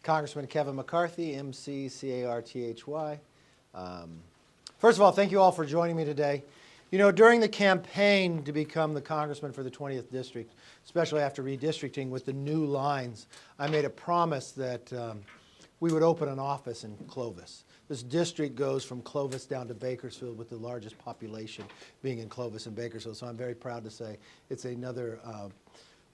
Congressman Kevin McCarthy, McCarthy. First of all, thank you all for joining me today. You know, during the campaign to become the congressman for the 20th district, especially after redistricting with the new lines, I made a promise that we would open an office in Clovis. This district goes from Clovis down to Bakersfield, with the largest population being in Clovis and Bakersfield. So I'm very proud to say it's another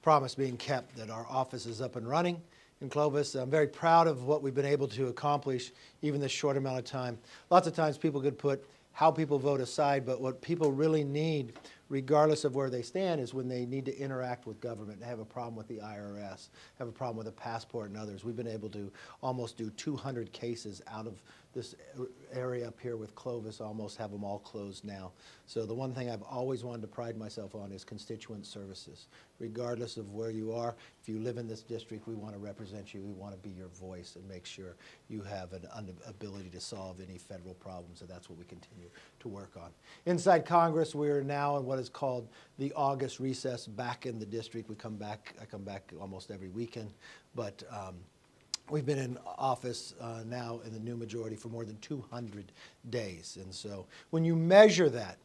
promise being kept, that our office is up and running in Clovis. I'm very proud of what we've been able to accomplish even this short amount of time. Lots of times people could put how people vote aside, but what people really need, regardless of where they stand, is when they need to interact with government, have a problem with the IRS, have a problem with a passport and others. We've been able to almost do 200 cases out of this area up here with Clovis, almost have them all closed now. So the one thing I've always wanted to pride myself on is constituent services. Regardless of where you are, if you live in this district, we want to represent you. We want to be your voice and make sure you have an ability to solve any federal problems, and that's what we continue to work on. Inside Congress, we're now in what is called the August recess back in the district. I come back almost every weekend, but we've been in office now in the new majority for more than 200 days. And so when you measure that,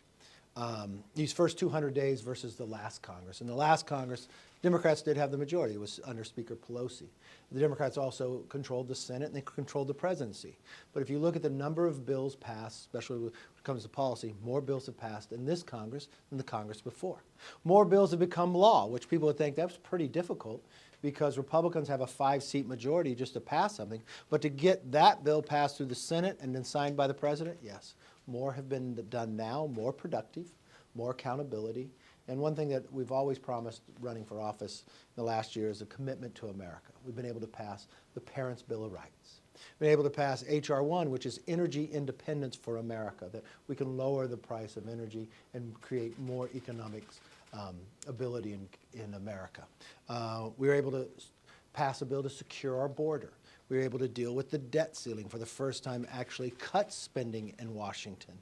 these first 200 days versus the last Congress. In the last Congress, Democrats did have the majority. It was under Speaker Pelosi. The Democrats also controlled the Senate and they controlled the presidency. But if you look at the number of bills passed, especially when it comes to policy, more bills have passed in this Congress than the Congress before. More bills have become law, which people would think that's pretty difficult because Republicans have a 5-seat majority just to pass something. But to get that bill passed through the Senate and then signed by the president, yes. More have been done now, more productive, more accountability. And one thing that we've always promised running for office in the last year is a commitment to America. We've been able to pass the Parents' Bill of Rights. We've been able to pass H.R. 1, which is energy independence for America, that we can lower the price of energy and create more economic ability in America. We were able to pass a bill to secure our border. We were able to deal with the debt ceiling for the first time, actually cut spending in Washington,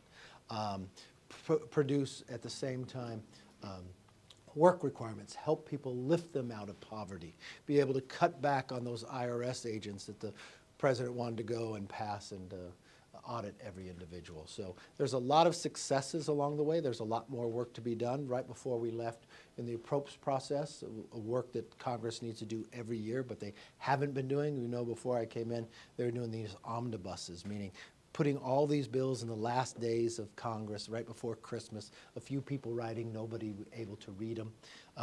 produce at the same time work requirements, help people lift them out of poverty, be able to cut back on those IRS agents that the president wanted to go and pass and audit every individual. So there's a lot of successes along the way. There's a lot more work to be done. Right before we left in the appropriate process, a work that Congress needs to do every year, but they haven't been doing. We know before I came in, they were doing these omnibuses, meaning putting all these bills in the last days of Congress, right before Christmas, a few people writing, nobody able to read them.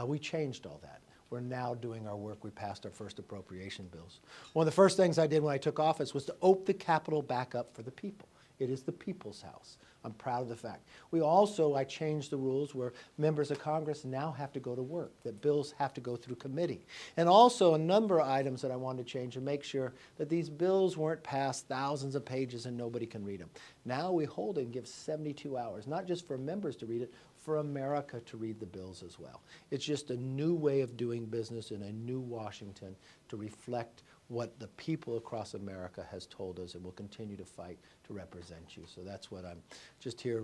We changed all that. We're now doing our work. We passed our first appropriation bills. One of the first things I did when I took office was to open the Capitol back up for the people. It is the people's house. I'm proud of the fact. I changed the rules where members of Congress now have to go to work, that bills have to go through committee. And also a number of items that I wanted to change to make sure that these bills weren't passed thousands of pages and nobody can read them. Now we hold it and give 72 hours, not just for members to read it, for America to read the bills as well. It's just a new way of doing business in a new Washington to reflect what the people across America has told us, and will continue to fight to represent you. So that's what I'm just here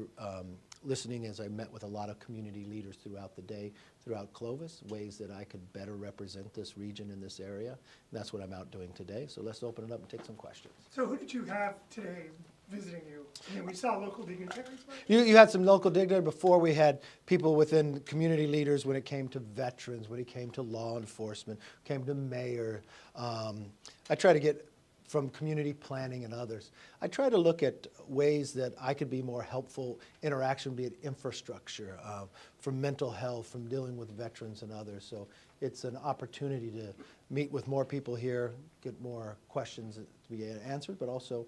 listening as I met with a lot of community leaders throughout the day, throughout Clovis, ways that I could better represent this region in this area. And that's what I'm out doing today. So let's open it up and take some questions. So who did you have today visiting you? I mean, we saw local dignitaries. You had some local dignitaries. Before we had people within community leaders when it came to veterans, when it came to law enforcement, came to mayor. I try to get from community planning and others. I try to look at ways that I could be more helpful interaction, be it infrastructure, from mental health, from dealing with veterans and others. So it's an opportunity to meet with more people here, get more questions to be answered, but also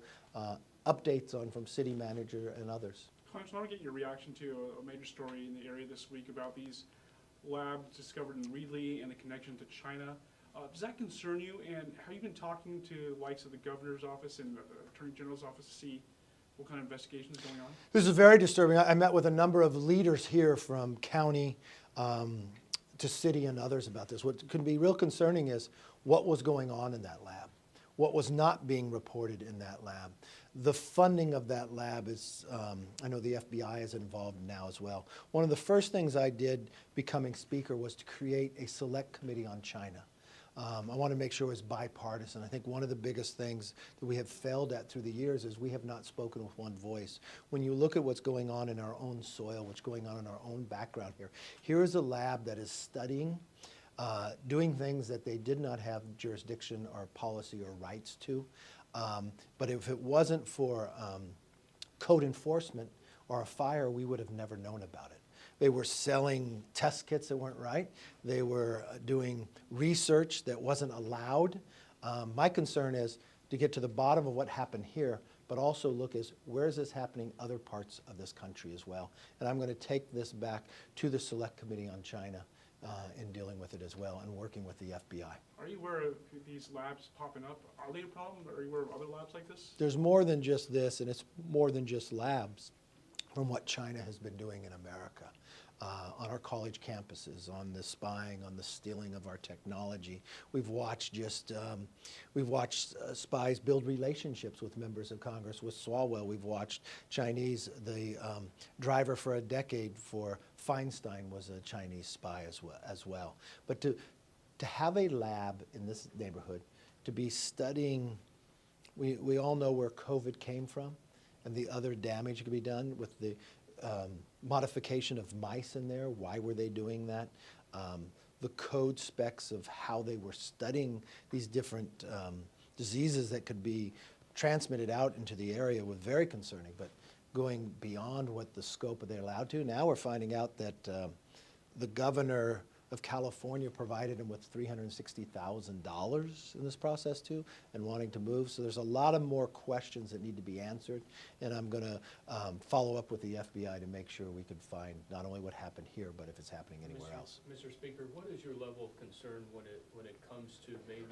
updates on from city manager and others. Congressman, I want to get your reaction to a major story in the area this week about these labs discovered in Reedley and the connection to China. Does that concern you, and have you been talking to the likes of the governor's office and the attorney general's office to see what kind of investigation is going on? This is very disturbing. I met with a number of leaders here from county to city and others about this. What can be real concerning is what was going on in that lab, what was not being reported in that lab. The funding of that lab is, I know the FBI is involved now as well. One of the first things I did becoming speaker was to create a select committee on China. I want to make sure it was bipartisan. I think one of the biggest things that we have failed at through the years is we have not spoken with one voice. When you look at what's going on in our own soil, what's going on in our own background here, here is a lab that is studying, doing things that they did not have jurisdiction or policy or rights to. But if it wasn't for code enforcement or a fire, we would have never known about it. They were selling test kits that weren't right. They were doing research that wasn't allowed. My concern is to get to the bottom of what happened here, but also look is where is this happening other parts of this country as well. And I'm going to take this back to the Select Committee on China in dealing with it as well and working with the FBI. Are you aware of these labs popping up? Are they a problem? Are you aware of other labs like this? There's more than just this, and it's more than just labs from what China has been doing in America. On our college campuses, on the spying, on the stealing of our technology. We've watched spies build relationships with members of Congress. With Swalwell, we've watched Chinese, the driver for a decade for Feinstein was a Chinese spy as well. But to have a lab in this neighborhood, to be studying, we all know where COVID came from and the other damage can be done with the modification of mice in there. Why were they doing that? The code specs of how they were studying these different diseases that could be transmitted out into the area was very concerning, but going beyond what the scope they're allowed to. Now we're finding out that the governor of California provided him with $360,000 in this process too, and wanting to move. So there's a lot of more questions that need to be answered, and I'm going to follow up with the FBI to make sure we can find not only what happened here, but if it's happening anywhere else. Mr. Speaker, what is your level of concern when it comes to maybe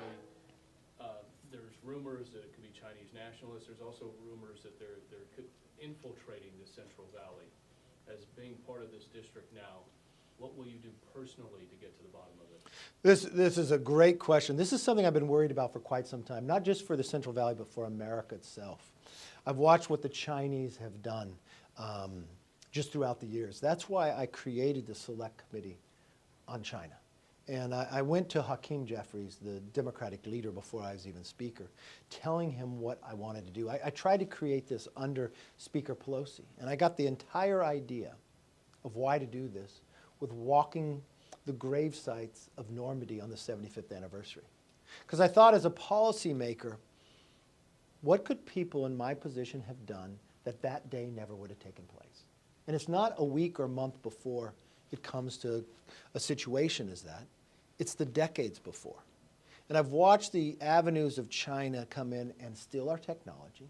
there's rumors that it could be Chinese nationalists. There's also rumors that they're infiltrating the Central Valley. As being part of this district now, what will you do personally to get to the bottom of it? This is a great question. This is something I've been worried about for quite some time, not just for the Central Valley, but for America itself. I've watched what the Chinese have done just throughout the years. That's why I created the Select Committee on China. And I went to Hakeem Jeffries, the Democratic leader before I was even Speaker, telling him what I wanted to do. I tried to create this under Speaker Pelosi, and I got the entire idea of why to do this with walking the grave sites of Normandy on the 75th anniversary. Because I thought as a policymaker, what could people in my position have done that that day never would have taken place? And it's not a week or month before it comes to a situation as that. It's the decades before. And I've watched the avenues of China come in and steal our technology,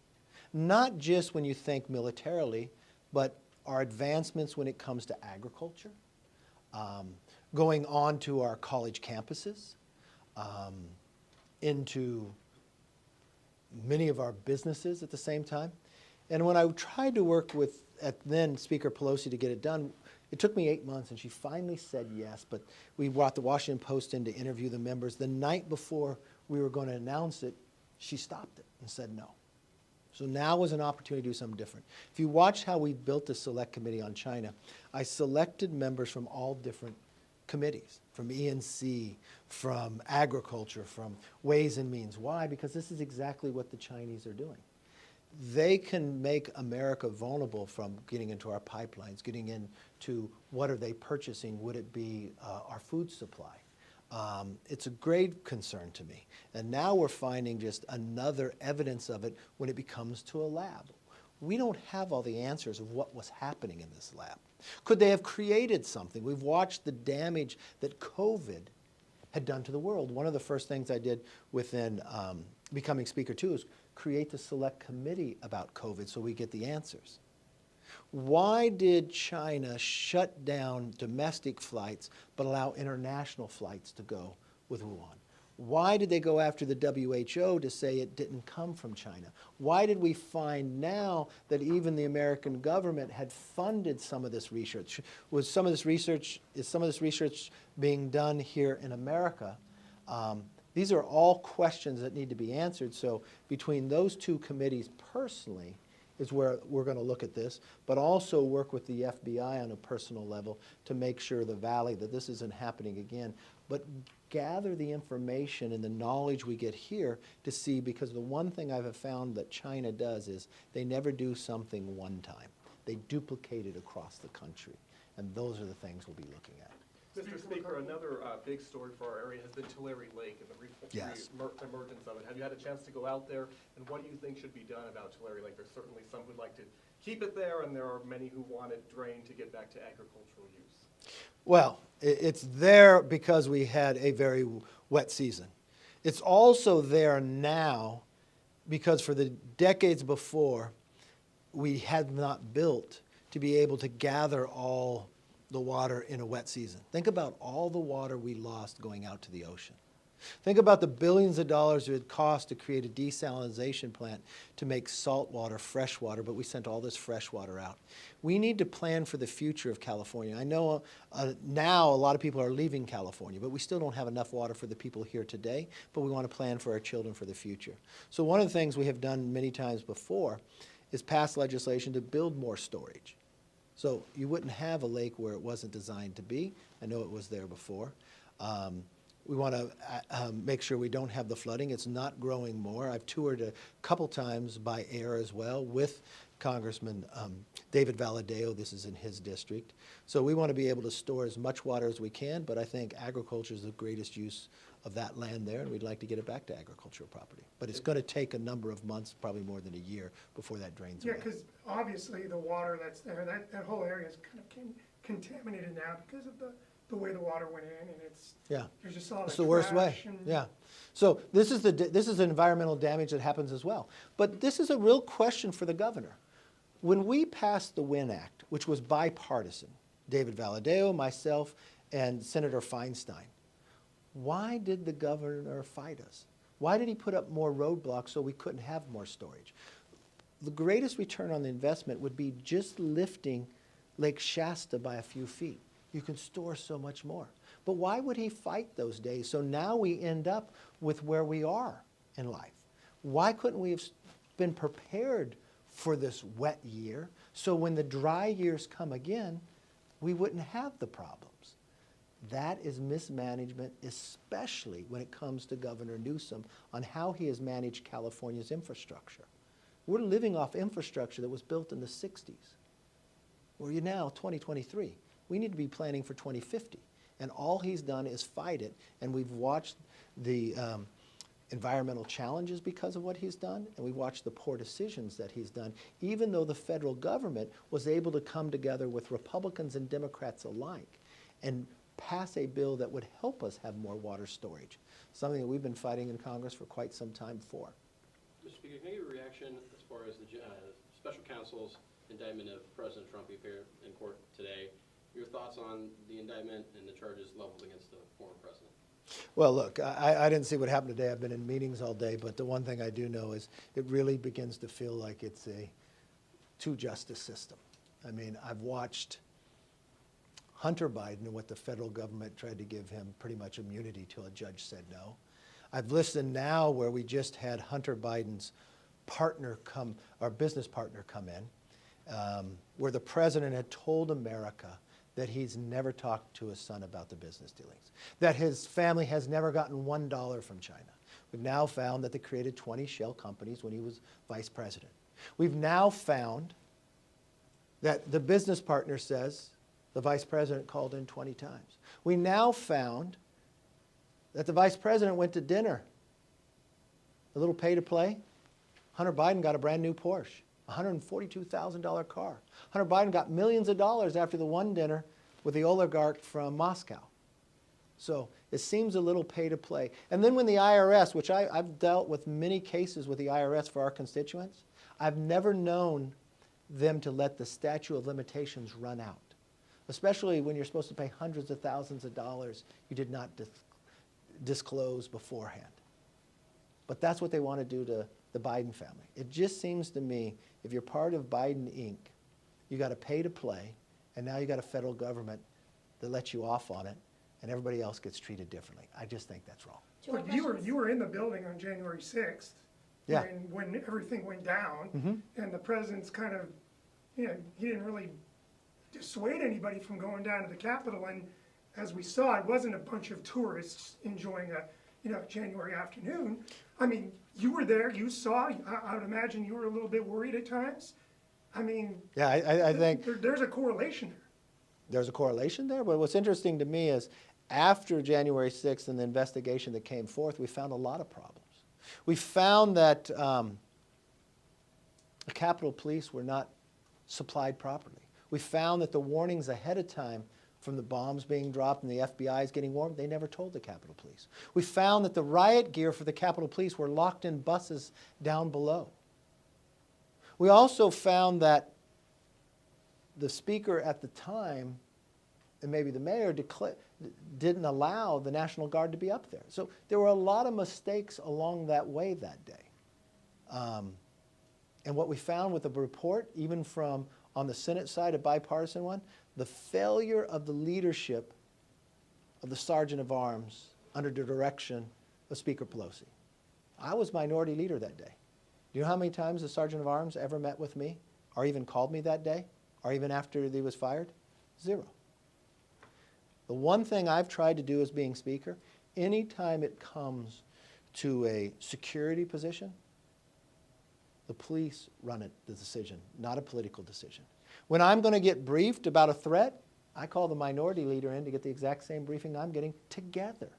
not just when you think militarily, but our advancements when it comes to agriculture, going on to our college campuses, into many of our businesses at the same time. And when I tried to work with then Speaker Pelosi to get it done, it took me 8 months, and she finally said yes, but we brought the Washington Post in to interview the members. The night before we were going to announce it, she stopped it and said no. So now was an opportunity to do something different. If you watch how we built the Select Committee on China, I selected members from all different committees, from E&C, from agriculture, from Ways and Means. Why? Because this is exactly what the Chinese are doing. They can make America vulnerable from getting into our pipelines, getting into what are they purchasing, would it be our food supply. It's a great concern to me. And now we're finding just another evidence of it when it becomes to a lab. We don't have all the answers of what was happening in this lab. Could they have created something? We've watched the damage that COVID had done to the world. One of the first things I did within becoming Speaker too is create the Select Committee about COVID so we get the answers. Why did China shut down domestic flights but allow international flights to go with Wuhan? Why did they go after the WHO to say it didn't come from China? Why did we find now that even the American government had funded some of this research? Is some of this research being done here in America? These are all questions that need to be answered. So between those two committees personally is where we're going to look at this, but also work with the FBI on a personal level to make sure the valley, that this isn't happening again. But gather the information and the knowledge we get here to see, because the one thing I've found that China does is they never do something one time. They duplicate it across the country. And those are the things we'll be looking at. Mr. Speaker, another big story for our area has been Tulare Lake and the Yes. emergence of it. Have you had a chance to go out there, and what do you think should be done about Tulare Lake? There's certainly some who'd like to keep it there, and there are many who want it drained to get back to agricultural use. Well, it's there because we had a very wet season. It's also there now because for the decades before, we had not built to be able to gather all the water in a wet season. Think about all the water we lost going out to the ocean. Think about the billions of dollars it would cost to create a desalination plant to make salt water, fresh water, but we sent all this fresh water out. We need to plan for the future of California. I know now a lot of people are leaving California, but we still don't have enough water for the people here today, but we want to plan for our children for the future. So one of the things we have done many times before is pass legislation to build more storage. So you wouldn't have a lake where it wasn't designed to be. I know it was there before. We want to make sure we don't have the flooding. It's not growing more. I've toured a couple times by air as well with Congressman David Valadao. This is in his district. So we want to be able to store as much water as we can, but I think agriculture is the greatest use of that land there, and we'd like to get it back to agricultural property. But it's going to take a number of months, probably more than a year, before that drains Yeah, away. because obviously the water that's there, that whole area is kind of contaminated now because of the way the water went in, and Yeah. there's just all that It's the worst way, trash and- yeah. So this is environmental damage that happens as well. But this is a real question for the governor. When we passed the WIN Act, which was bipartisan, David Valadao, myself, and Senator Feinstein, why did the governor fight us? Why did he put up more roadblocks so we couldn't have more storage? The greatest return on the investment would be just lifting Lake Shasta by a few feet. You can store so much more. But why would he fight those days? So now we end up with where we are in life. Why couldn't we have been prepared for this wet year so when the dry years come again, we wouldn't have the problems? That is mismanagement, especially when it comes to Governor Newsom on how he has managed California's infrastructure. We're living off infrastructure that was built in the 60s. We're now 2023. We need to be planning for 2050. And all he's done is fight it. And we've watched the environmental challenges because of what he's done, and we've watched the poor decisions that he's done, even though the federal government was able to come together with Republicans and Democrats alike and pass a bill that would help us have more water storage, something that we've been fighting in Congress for quite some time for. Mr. Speaker, can I get a reaction as far as the special counsel's indictment of President Trump here in court today? Your thoughts on the indictment and the charges leveled against the former president? Well, look, I didn't see what happened today. I've been in meetings all day, but the one thing I do know is it really begins to feel like it's a two-justice system. I mean, I've watched Hunter Biden and what the federal government tried to give him pretty much immunity till a judge said no. I've listened now where we just had Hunter Biden's partner come, our business partner come in, where the president had told America that he's never talked to his son about the business dealings, that his family has never gotten $1 from China. We've now found that they created 20 shell companies when he was vice president. We've now found that the business partner says the vice president called in 20 times. We now found that the vice president went to dinner, a little pay to play. Hunter Biden got a brand new Porsche, $142,000 car. Hunter Biden got millions of dollars after the one dinner with the oligarch from Moscow. So it seems a little pay to play. And then when the IRS, which I've dealt with many cases with the IRS for our constituents, I've never known them to let the statute of limitations run out, especially when you're supposed to pay hundreds of thousands of dollars you did not disclose beforehand. But that's what they want to do to the Biden family. It just seems to me, if you're part of Biden Inc., you got to pay to play, and now you got a federal government that lets you off on it, and everybody else gets treated differently. I just think that's wrong. Look, you were in the building on January 6th Yeah. when everything went down, and the president's kind of, he didn't really dissuade anybody from going down to the Capitol, and as we saw, it wasn't a bunch of tourists enjoying a, January afternoon. I mean, you were there, you saw, I would imagine you were a little bit worried at times. I mean, Yeah, I think there's a correlation there. there's a correlation there, but what's interesting to me is after January 6th and the investigation that came forth, we found a lot of problems. We found that the Capitol Police were not supplied properly. We found that the warnings ahead of time from the bombs being dropped and the FBI is getting warned, they never told the Capitol Police. We found that the riot gear for the Capitol Police were locked in buses down below. We also found that the speaker at the time, and maybe the mayor, didn't allow the National Guard to be up there. So there were a lot of mistakes along that way that day. And what we found with the report, even from on the Senate side, a bipartisan one, the failure of the leadership of the Sergeant of Arms under the direction of Speaker Pelosi. I was minority leader that day. Do you know how many times the Sergeant of Arms ever met with me, or even called me that day, or even after he was fired? 0. The one thing I've tried to do as being Speaker, anytime it comes to a security position, the police run it, the decision, not a political decision. When I'm going to get briefed about a threat, I call the minority leader in to get the exact same briefing I'm getting together.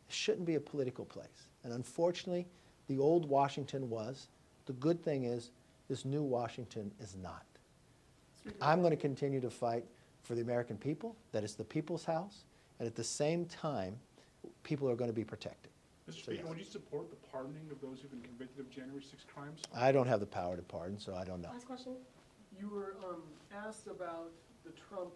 It shouldn't be a political place. And unfortunately, the old Washington was. The good thing is, this new Washington is not. I'm going to continue to fight for the American people, that it's the people's house, and at the same time, people are going to be protected. Mr. So, Speaker, yes. would you support the pardoning of those who've been convicted of January 6 crimes? I don't have the power to pardon, so I don't know. Last question. You were asked about the Trump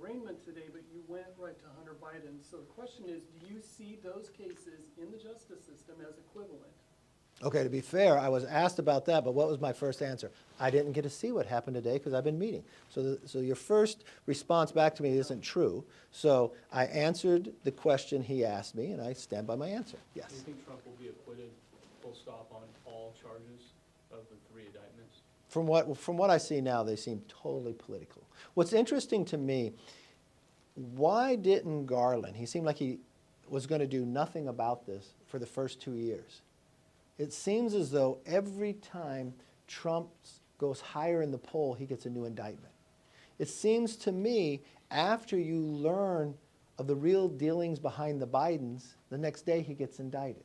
arraignment today, but you went right to Hunter Biden. So the question is, do you see those cases in the justice system as equivalent? Okay, to be fair, I was asked about that, but what was my first answer? I didn't get to see what happened today because I've been meeting. So your first response back to me isn't true. So I answered the question he asked me, and I stand by my answer. Do Yes. you think Trump will be acquitted, full stop, on all charges of the 3 indictments? From what I see now, they seem totally political. What's interesting to me, why didn't Garland, he seemed like he was going to do nothing about this for the first 2 years. It seems as though every time Trump goes higher in the poll, he gets a new indictment. It seems to me, after you learn of the real dealings behind the Bidens, the next day he gets indicted.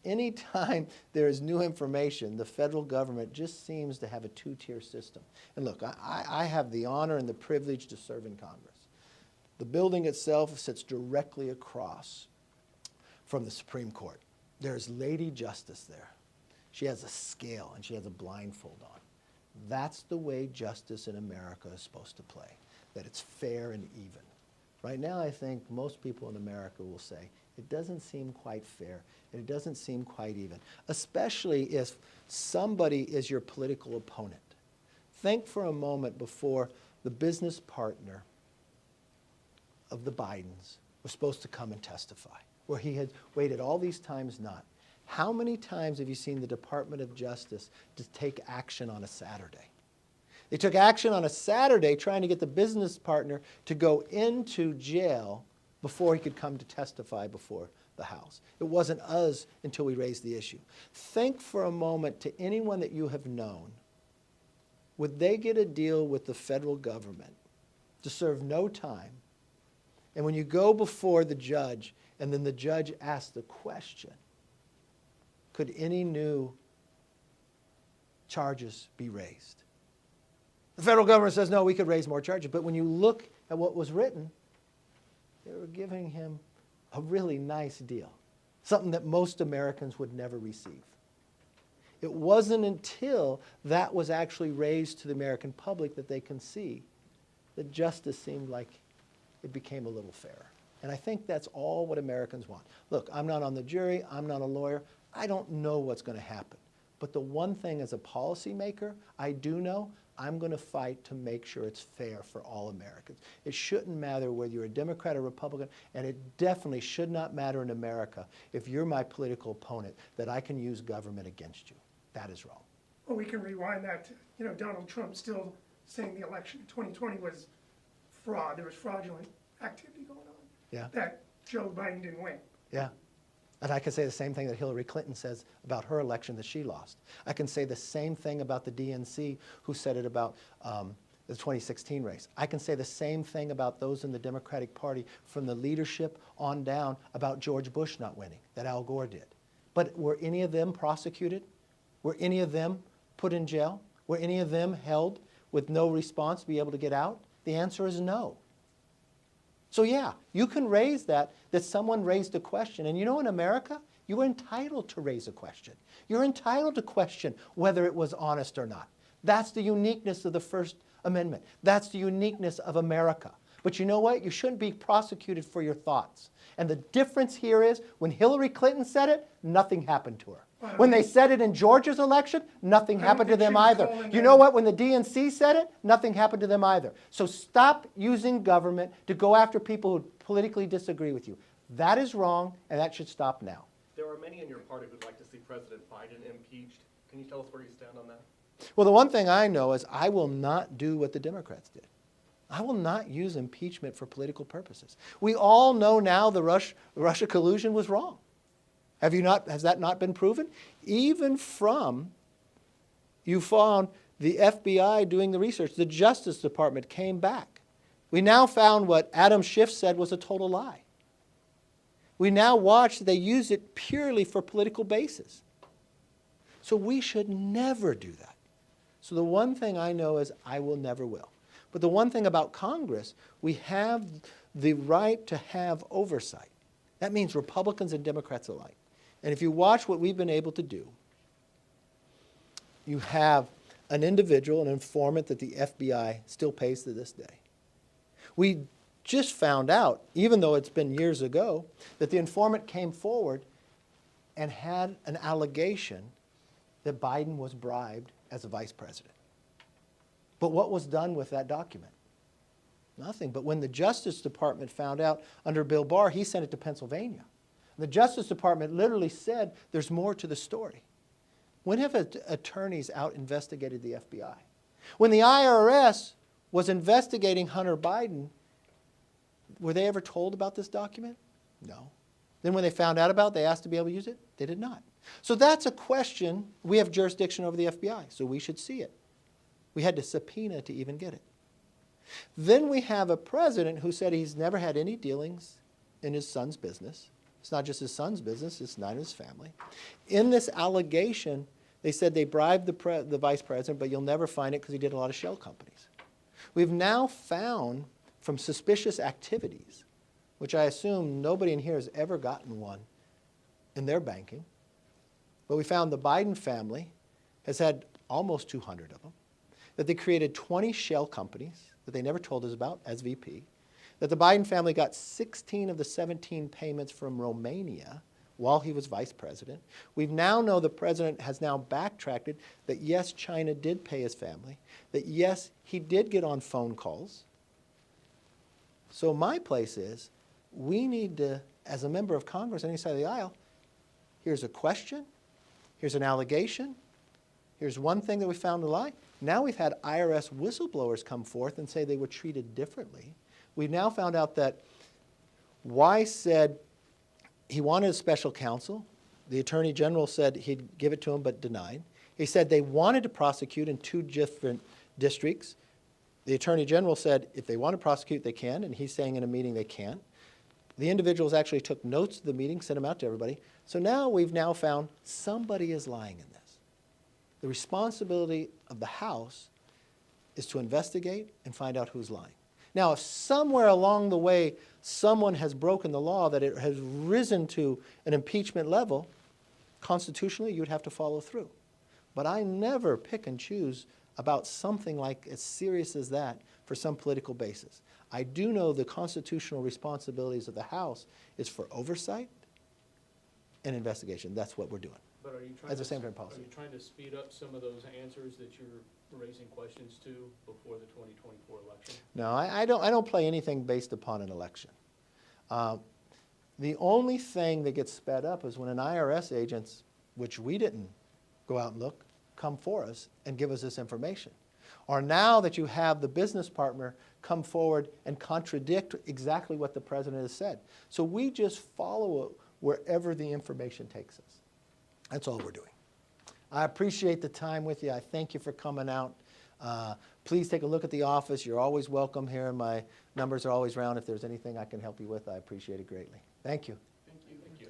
Anytime there is new information, the federal government just seems to have a 2-tier system. And look, I have the honor and the privilege to serve in Congress. The building itself sits directly across from the Supreme Court. There's Lady Justice there. She has a scale and she has a blindfold on. That's the way justice in America is supposed to play, that it's fair and even. Right now, I think most people in America will say, it doesn't seem quite fair, and it doesn't seem quite even, especially if somebody is your political opponent. Think for a moment before the business partner of the Bidens was supposed to come and testify, where he had waited all these times not. How many times have you seen the Department of Justice to take action on a Saturday? They took action on a Saturday trying to get the business partner to go into jail before he could come to testify before the House. It wasn't us until we raised the issue. Think for a moment to anyone that you have known. Would they get a deal with the federal government to serve no time? And when you go before the judge, and then the judge asks the question, could any new charges be raised? The federal government says, no, we could raise more charges. But when you look at what was written, they were giving him a really nice deal, something that most Americans would never receive. It wasn't until that was actually raised to the American public that they can see that justice seemed like it became a little fairer. And I think that's all what Americans want. Look, I'm not on the jury, I'm not a lawyer, I don't know what's going to happen. But the one thing as a policymaker I do know, I'm going to fight to make sure it's fair for all Americans. It shouldn't matter whether you're a Democrat or Republican, and it definitely should not matter in America if you're my political opponent, that I can use government against you. That is wrong. Well, we can rewind that to, Donald Trump still saying the election in 2020 was fraud. There was fraudulent activity going on. Yeah. That Joe Biden didn't win. Yeah. And I can say the same thing that Hillary Clinton says about her election that she lost. I can say the same thing about the DNC who said it about the 2016 race. I can say the same thing about those in the Democratic Party from the leadership on down about George Bush not winning, that Al Gore did. But were any of them prosecuted? Were any of them put in jail? Were any of them held with no response to be able to get out? The answer is no. So yeah, you can raise that someone raised a question. And in America, you are entitled to raise a question. You're entitled to question whether it was honest or not. That's the uniqueness of the First Amendment. That's the uniqueness of America. But you know what? You shouldn't be prosecuted for your thoughts. And the difference here is when Hillary Clinton said it, nothing happened to her. When they said it in Georgia's election, nothing happened to them either. You know what? When the DNC said it, nothing happened to them either. So stop using government to go after people who politically disagree with you. That is wrong, and that should stop now. There are many in your party who'd like to see President Biden impeached. Can you tell us where you stand on that? Well, the one thing I know is I will not do what the Democrats did. I will not use impeachment for political purposes. We all know now the Russia collusion was wrong. Has that not been proven? Even from, you found the FBI doing the research, the Justice Department came back. We now found what Adam Schiff said was a total lie. We now watch that they use it purely for political basis. So we should never do that. So the one thing I know is I will never will. But the one thing about Congress, we have the right to have oversight. That means Republicans and Democrats alike. And if you watch what we've been able to do, you have an individual, an informant that the FBI still pays to this day. We just found out, even though it's been years ago, that the informant came forward and had an allegation that Biden was bribed as a vice president. But what was done with that document? Nothing. But when the Justice Department found out under Bill Barr, he sent it to Pennsylvania. The Justice Department literally said there's more to the story. When have attorneys out investigated the FBI? When the IRS was investigating Hunter Biden, were they ever told about this document? No. Then when they found out about it, they asked to be able to use it? They did not. So that's a question. We have jurisdiction over the FBI, so we should see it. We had to subpoena to even get it. Then we have a president who said he's never had any dealings in his son's business. It's not just his son's business, it's not his family. In this allegation, they said they bribed the vice president, but you'll never find it because he did a lot of shell companies. We've now found from suspicious activities, which I assume nobody in here has ever gotten one in their banking, but we found the Biden family has had almost 200 of them, that they created 20 shell companies that they never told us about as VP, that the Biden family got 16 of the 17 payments from Romania while he was vice president. We now know the president has now backtracked that yes, China did pay his family, that yes, he did get on phone calls. So my place is, we need to, as a member of Congress on any side of the aisle, here's a question, here's an allegation, here's one thing that we found a lie. Now we've had IRS whistleblowers come forth and say they were treated differently. We've now found out that Weiss said he wanted a special counsel. The Attorney General said he'd give it to him but denied. He said they wanted to prosecute in 2 different districts. The Attorney General said if they want to prosecute, they can, and he's saying in a meeting they can't. The individuals actually took notes of the meeting, sent them out to everybody. So now we've now found somebody is lying in this. The responsibility of the House is to investigate and find out who's lying. Now, if somewhere along the way someone has broken the law, that it has risen to an impeachment level, constitutionally you'd have to follow through. But I never pick and choose about something like as serious as that for some political basis. I do know the constitutional responsibilities of the House is for oversight and investigation. That's what we're doing. But are you trying As a to, same-time are policy. you trying to speed up some of those answers that you're raising questions to before the 2024 election? No, I don't play anything based upon an election. The only thing that gets sped up is when an IRS agent, which we didn't go out and look, come for us and give us this information. Or now that you have the business partner come forward and contradict exactly what the president has said. So we just follow it wherever the information takes us. That's all we're doing. I appreciate the time with you. I thank you for coming out. Please take a look at the office. You're always welcome here, and my numbers are always around. If there's anything I can help you with, I appreciate it greatly. Thank you.